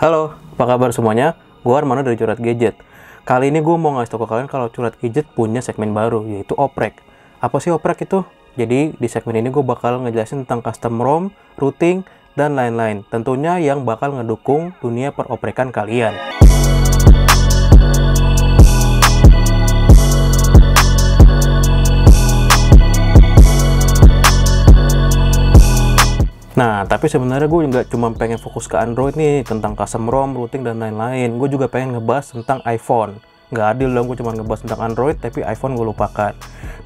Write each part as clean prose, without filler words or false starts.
Halo, apa kabar semuanya? Gue Armando dari Curhat Gadget. Kali ini gue mau ngasih tau ke kalian kalau Curhat Gadget punya segmen baru, yaitu oprek. Apa sih oprek itu? Jadi di segmen ini gue bakal ngejelasin tentang custom ROM, routing, dan lain-lain. Tentunya yang bakal ngedukung dunia peroprekan kalian. Nah, tapi sebenarnya gue nggak cuma pengen fokus ke Android nih, tentang custom ROM, routing, dan lain-lain. Gue juga pengen ngebahas tentang iPhone. Nggak adil dong gue cuma ngebahas tentang Android, tapi iPhone gue lupakan.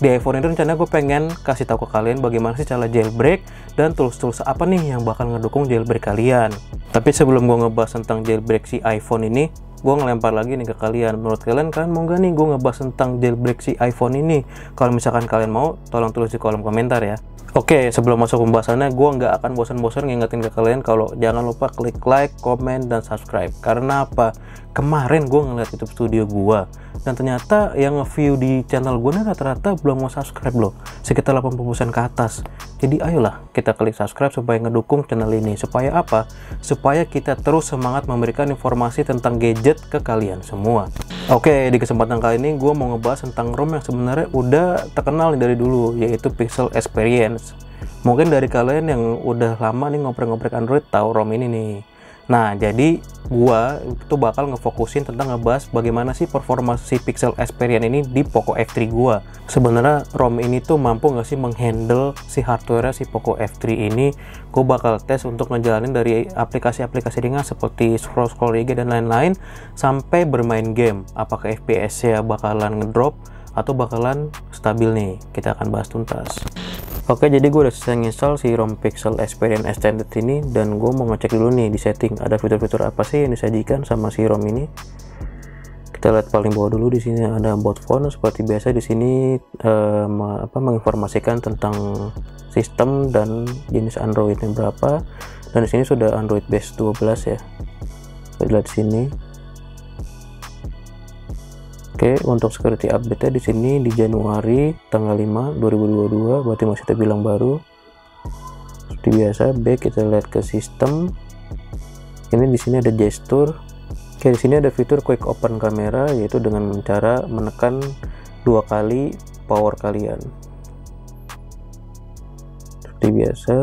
Di iPhone itu rencananya gue pengen kasih tahu ke kalian bagaimana sih cara jailbreak, dan tools-tools apa nih yang bakal ngedukung jailbreak kalian. Tapi sebelum gue ngebahas tentang jailbreak si iPhone ini, gue ngelempar lagi nih ke kalian. Menurut kalian mau nggak nih gue ngebahas tentang jailbreak si iPhone ini? Kalau misalkan kalian mau, tolong tulis di kolom komentar ya. Oke, sebelum masuk pembahasannya, gue nggak akan bosan-bosan ngingetin ke kalian kalau jangan lupa klik like, komen, dan subscribe. Karena apa? Kemarin gue ngeliat YouTube studio gue, dan ternyata yang nge-view di channel gue rata-rata belum mau subscribe loh, sekitar 80% ke atas. Jadi ayolah kita klik subscribe supaya ngedukung channel ini. Supaya apa? Supaya kita terus semangat memberikan informasi tentang gadget ke kalian semua. Oke, di kesempatan kali ini gue mau ngebahas tentang ROM yang sebenarnya udah terkenal dari dulu, yaitu Pixel Experience. Mungkin dari kalian yang udah lama nih ngoprek-ngoprek Android tahu ROM ini nih. Nah, jadi gua itu bakal ngefokusin tentang ngebahas bagaimana sih performa si Pixel Experience ini di Poco F3 gua. Sebenarnya ROM ini tuh mampu nggak sih menghandle si hardware si Poco F3 ini. Gua bakal tes untuk ngejalanin dari aplikasi-aplikasi ringan seperti scroll-scroll IG dan lain-lain sampai bermain game. Apakah FPS-nya bakalan ngedrop atau bakalan stabil nih? Kita akan bahas tuntas. Oke, jadi gue udah selesai install si ROM Pixel Experience Extended ini, dan gue mau ngecek dulu nih di setting ada fitur-fitur apa sih yang disajikan sama si ROM ini. Kita lihat paling bawah dulu. Di sini ada about phone seperti biasa. Di sini menginformasikan tentang sistem dan jenis Androidnya berapa, dan di sini sudah Android base 12 ya. Kita lihat di sini. Oke, untuk security update-nya di sini di Januari tanggal 5 2022, berarti masih terbilang baru. Seperti biasa, back kita lihat ke sistem. Ini di sini ada gesture. Oke, di sini ada fitur quick open kamera, yaitu dengan cara menekan 2 kali power kalian. Seperti biasa,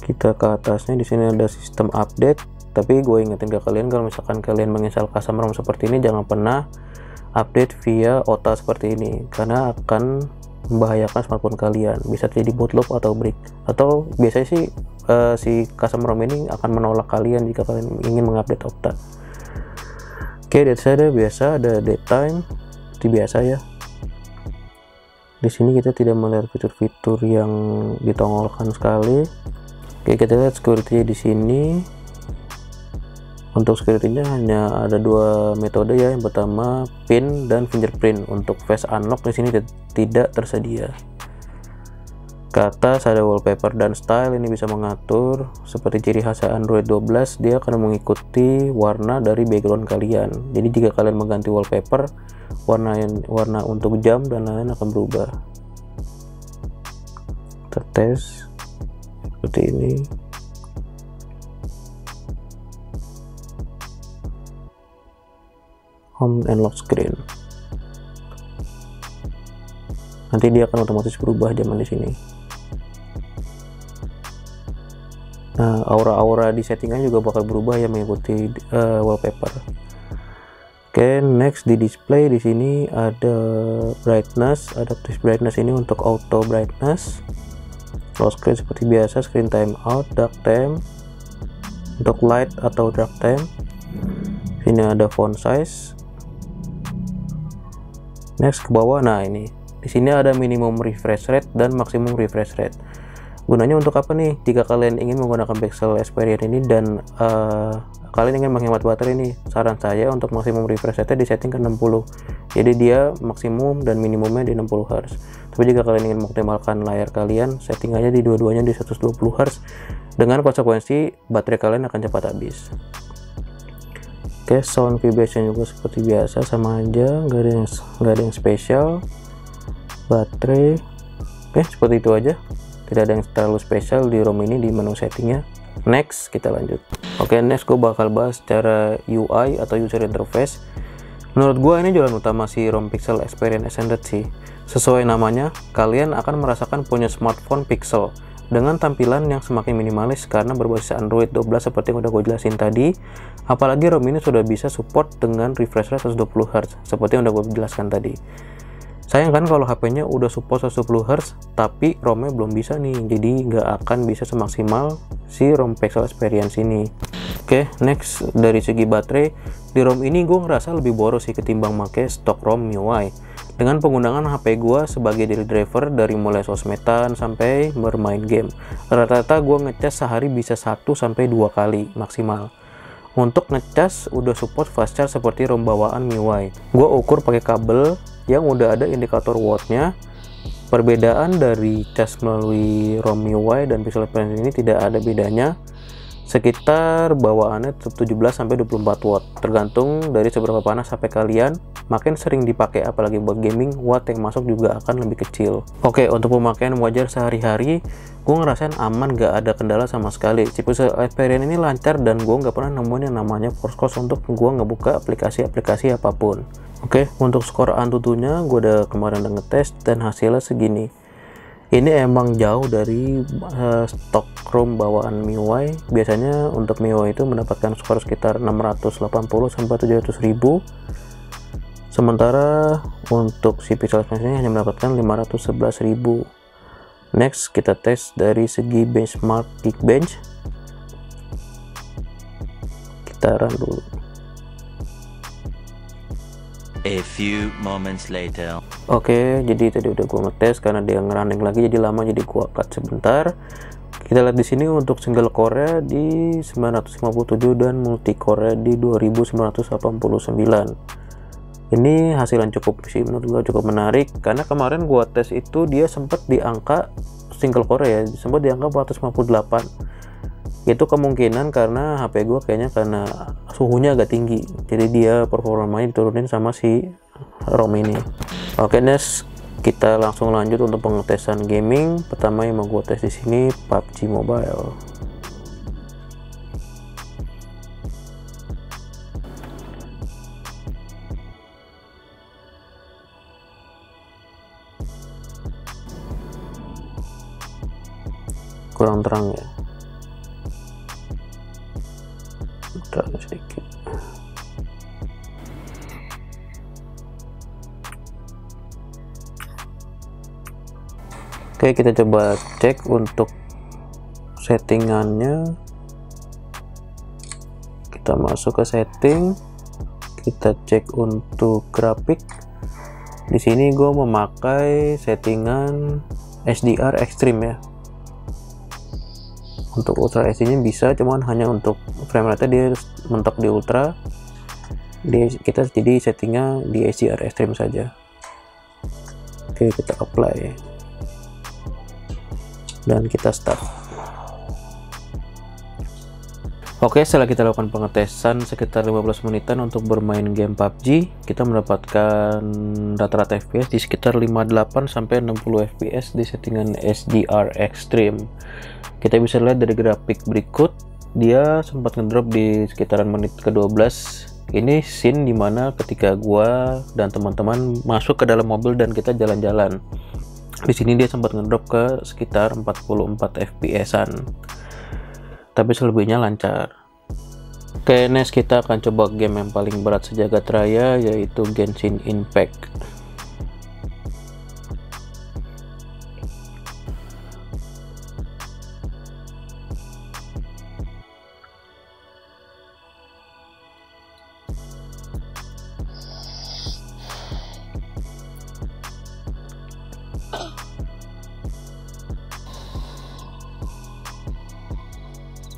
kita ke atasnya di sini ada sistem update. Tapi gue ingetin ke kalian kalau misalkan kalian menginstal custom ROM seperti ini, jangan pernah update via OTA seperti ini, karena akan membahayakan smartphone kalian. Bisa terjadi bootloop atau break, atau biasanya sih si custom ROM ini akan menolak kalian jika kalian ingin mengupdate OTA. Oke, dari saya biasa ada daytime seperti biasa ya. Di sini kita tidak melihat fitur-fitur yang ditongolkan sekali. Oke, kita lihat security di sini. Untuk security-nya hanya ada 2 metode ya. Yang pertama PIN dan fingerprint. Untuk face unlock di sini tidak tersedia. Ke atas ada wallpaper dan style. Ini bisa mengatur seperti ciri khas Android 12. Dia akan mengikuti warna dari background kalian. Jadi jika kalian mengganti wallpaper, warna untuk jam dan lain-lain akan berubah. Kita tes seperti ini. Home and lock screen. Nanti dia akan otomatis berubah zaman di sini. Nah, aura-aura di settingan juga bakal berubah ya mengikuti wallpaper. Oke, next di display di sini ada brightness, adaptive brightness ini untuk auto brightness. Lock screen seperti biasa, screen time out, dark time. Untuk light atau dark time. Sini ada font size. Next ke bawah, nah ini di sini ada minimum refresh rate dan maksimum refresh rate. Gunanya untuk apa nih? Jika kalian ingin menggunakan Pixel Experience ini dan kalian ingin menghemat baterai nih, saran saya untuk maksimum refresh rate disetting ke 60. Jadi dia maksimum dan minimumnya di 60 Hz. Tapi jika kalian ingin mengoptimalkan layar kalian, setting aja di dua-duanya di 120 Hz. Dengan konsekuensi baterai kalian akan cepat habis. Oke, sound vibration juga seperti biasa, sama aja, nggak ada yang spesial. Baterai, oke, seperti itu aja, tidak ada yang terlalu spesial di ROM ini di menu settingnya. Next, kita lanjut. Oke, next gue bakal bahas secara UI atau user interface. Menurut gue ini jalan utama si ROM Pixel Experience Extended sih. Sesuai namanya, kalian akan merasakan punya smartphone Pixel dengan tampilan yang semakin minimalis karena berbasis Android 12 seperti yang udah gue jelasin tadi. Apalagi ROM ini sudah bisa support dengan refresh rate 120Hz seperti yang udah gue jelaskan tadi. Sayang kan kalau HP-nya udah support 120Hz tapi ROM-nya belum bisa nih, jadi nggak akan bisa semaksimal si ROM Pixel Experience ini. Oke, next dari segi baterai, di ROM ini gue ngerasa lebih boros sih ketimbang pakai stok ROM MIUI. Dengan penggunaan HP gue sebagai daily driver dari mulai sosmedan sampai bermain game, rata-rata gue ngecas sehari bisa 1-2 kali maksimal. Untuk ngecas udah support fast charge seperti ROM bawaan MIUI. Gue ukur pakai kabel yang udah ada indikator wattnya. Perbedaan dari cas melalui ROM MIUI dan Pixel Experience ini tidak ada bedanya, sekitar bawaannya 17-24 watt, tergantung dari seberapa panas HP kalian. Makin sering dipakai apalagi buat gaming, watt yang masuk juga akan lebih kecil. Oke, untuk pemakaian wajar sehari-hari, gue ngerasain aman, gak ada kendala sama sekali. Pixel Experience ini lancar dan gue gak pernah nemuin yang namanya force close untuk gue ngebuka aplikasi-aplikasi apapun. Oke, untuk skor Antutunya gue udah kemarin udah ngetes dan hasilnya segini. Ini emang jauh dari stok ROM bawaan MIUI. Biasanya untuk MIUI itu mendapatkan skor sekitar 680-700 ribu. Sementara untuk si Pixel Experience ini hanya mendapatkan 511 ribu. Next kita tes dari segi benchmark Geekbench. Kita run dulu. A few moments later. Oke, jadi tadi udah gua ngetes karena dia ngerunning lagi jadi lama, jadi gua cut sebentar. Kita lihat di sini untuk single core di 957 dan multi core di 2989. Ini hasil yang cukup sih, menurut gua cukup menarik karena kemarin gua tes itu dia sempat di angka single core ya, sempat di angka 458. Itu kemungkinan karena HP gue kayaknya karena suhunya agak tinggi, jadi dia performanya diturunin sama si ROM ini. Oke, next kita langsung lanjut untuk pengetesan gaming. Pertama yang mau gue tes di sini PUBG Mobile. Kurang terang ya, sedikit. Oke, kita coba cek untuk settingannya. Kita masuk ke setting, kita cek untuk grafik. Di sini gue memakai settingan HDR Extreme ya. Untuk Ultra HD nya bisa, cuman hanya untuk frame rate dia mentok di Ultra. Kita jadi settingnya di HDR Extreme saja. Oke, kita apply dan kita start. Oke, setelah kita lakukan pengetesan sekitar 15 menitan untuk bermain game PUBG, kita mendapatkan rata-rata FPS di sekitar 58-60 FPS di settingan HDR Extreme. Kita bisa lihat dari grafik berikut, dia sempat ngedrop di sekitaran menit ke-12. Ini scene dimana ketika gua dan teman-teman masuk ke dalam mobil dan kita jalan-jalan. Di sini dia sempat ngedrop ke sekitar 44 FPS-an. Tapi selebihnya lancar. Oke, next kita akan coba game yang paling berat sejagat raya, yaitu Genshin Impact.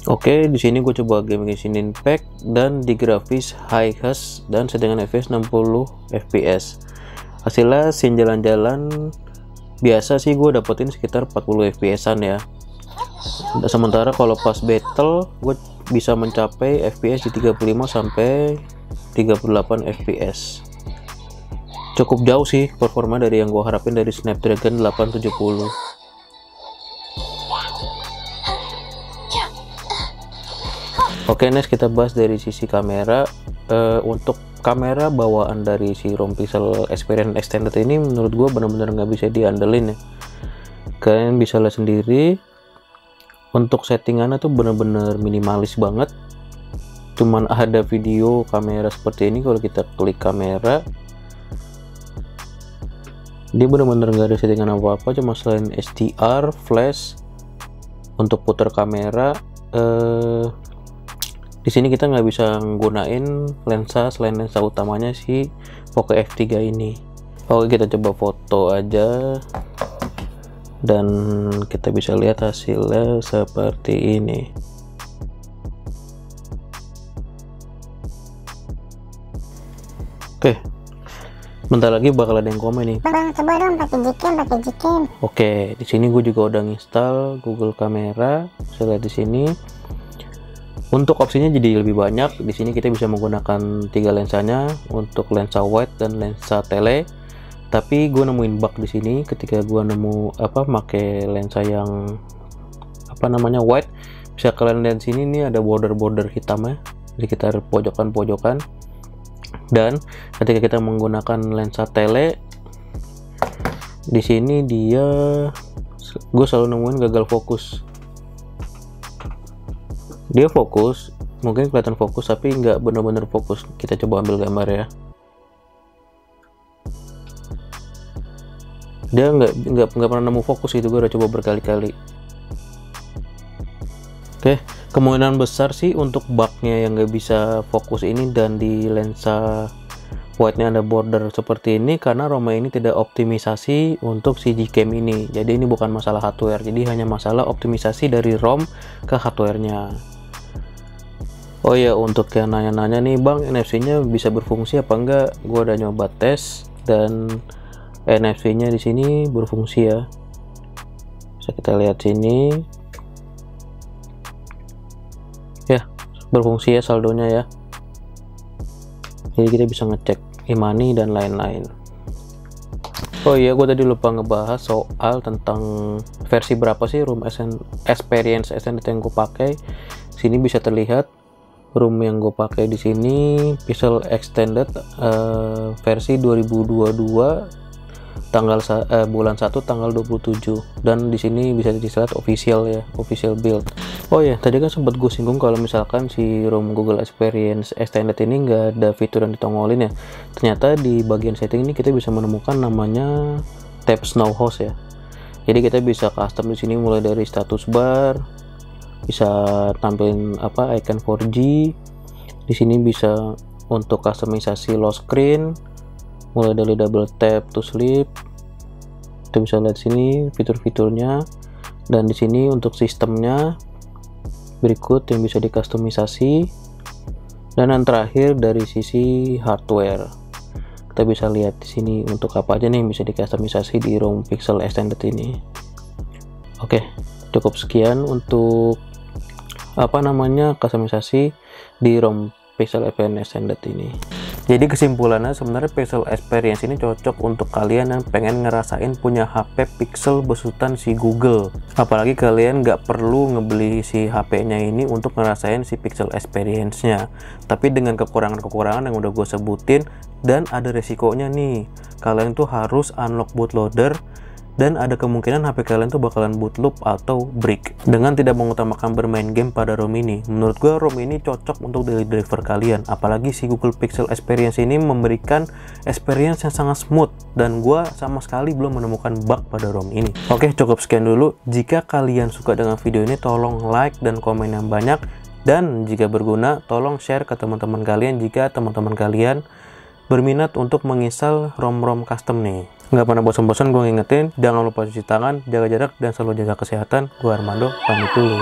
Oke, di sini gue coba game Genshin Impact dan di grafis high-res dan settingan FPS 60 FPS. Hasilnya scene jalan-jalan biasa sih gue dapetin sekitar 40 FPS-an ya. Sementara kalau pas battle gue bisa mencapai FPS di 35 sampai 38 FPS. Cukup jauh sih performa dari yang gue harapin dari Snapdragon 870. Oke, next kita bahas dari sisi kamera. Untuk kamera bawaan dari si ROM Pixel Experience Extended ini menurut gue benar-benar nggak bisa diandelin ya. Kalian bisa lihat sendiri, untuk settingannya tuh benar-benar minimalis banget. Cuman ada video kamera seperti ini. Kalau kita klik kamera, dia benar-benar nggak ada settingan apa-apa, cuma selain HDR, flash. Untuk putar kamera, di sini kita nggak bisa menggunakan lensa selain lensa utamanya si Poco F3 ini. Oke, kita coba foto aja dan kita bisa lihat hasilnya seperti ini. Oke, bentar lagi bakal ada yang komen nih. Bang, coba dong pakai Gcam. Oke, di sini gue juga udah install Google Camera. Saya lihat di sini. Untuk opsinya jadi lebih banyak. Di sini kita bisa menggunakan 3 lensanya untuk lensa wide dan lensa tele. Tapi gue nemuin bug di sini ketika gue nemu pakai lensa yang wide. Bisa kalian lihat sini nih ada border-border hitamnya di sekitar pojokan-pojokan. Dan ketika kita menggunakan lensa tele, di sini gue selalu nemuin gagal fokus. Dia fokus, mungkin kelihatan fokus tapi nggak benar-benar fokus. Kita coba ambil gambar ya. Dia nggak pernah nemu fokus itu. Gue udah coba berkali-kali. Oke, kemungkinan besar sih untuk bugnya yang nggak bisa fokus ini dan di lensa wide-nya ada border seperti ini karena ROM ini tidak optimisasi untuk si Gcam ini. Jadi ini bukan masalah hardware, jadi hanya masalah optimisasi dari ROM ke hardware-nya. Oh ya, untuk yang nanya-nanya nih, Bang, NFC-nya bisa berfungsi apa enggak? Gua udah nyoba tes dan NFC-nya di sini berfungsi ya. Bisa kita lihat sini. Ya, berfungsi ya saldonya ya. Jadi kita bisa ngecek e-money dan lain-lain. Oh iya, gue tadi lupa ngebahas soal tentang versi berapa sih ROM Experience Extended yang gue pakai. Sini bisa terlihat ROM yang gue pakai di sini Pixel Extended versi 2022 bulan 1 tanggal 27, dan di sini bisa dilihat official ya, official build. Oh ya, tadi kan sempat gue singgung kalau misalkan si ROM Google Experience Extended ini nggak ada fitur yang ditongolin ya. Ternyata di bagian setting ini kita bisa menemukan namanya tab Snow Host ya. Jadi kita bisa custom di sini mulai dari status bar, bisa tampilin icon 4G. Di sini bisa untuk customisasi lock screen, mulai dari double tap to sleep. Kita bisa lihat sini fitur-fiturnya, dan di sini untuk sistemnya berikut yang bisa dikustomisasi. Dan yang terakhir dari sisi hardware, kita bisa lihat di sini untuk apa aja nih yang bisa dikustomisasi di ROM Pixel Extended ini. Oke, cukup sekian untuk kustomisasi di ROM Pixel Experience Extended ini. Jadi kesimpulannya sebenarnya Pixel Experience ini cocok untuk kalian yang pengen ngerasain punya HP Pixel besutan si Google. Apalagi kalian nggak perlu ngebeli si HP-nya ini untuk ngerasain si Pixel Experience-nya. Tapi dengan kekurangan-kekurangan yang udah gue sebutin, dan ada resikonya nih. Kalian tuh harus unlock bootloader, dan ada kemungkinan HP kalian tuh bakalan bootloop atau break dengan tidak mengutamakan bermain game pada ROM ini. Menurut gue ROM ini cocok untuk daily driver kalian, apalagi si Google Pixel Experience ini memberikan experience yang sangat smooth, dan gue sama sekali belum menemukan bug pada ROM ini. Oke, cukup sekian dulu. Jika kalian suka dengan video ini, tolong like dan komen yang banyak, dan jika berguna tolong share ke teman-teman kalian jika teman-teman kalian berminat untuk menginstal ROM-ROM custom nih. Nggak pernah bosan-bosan gue ngingetin, jangan lupa cuci tangan, jaga jarak, dan selalu jaga kesehatan. Gue Armando, pamit dulu.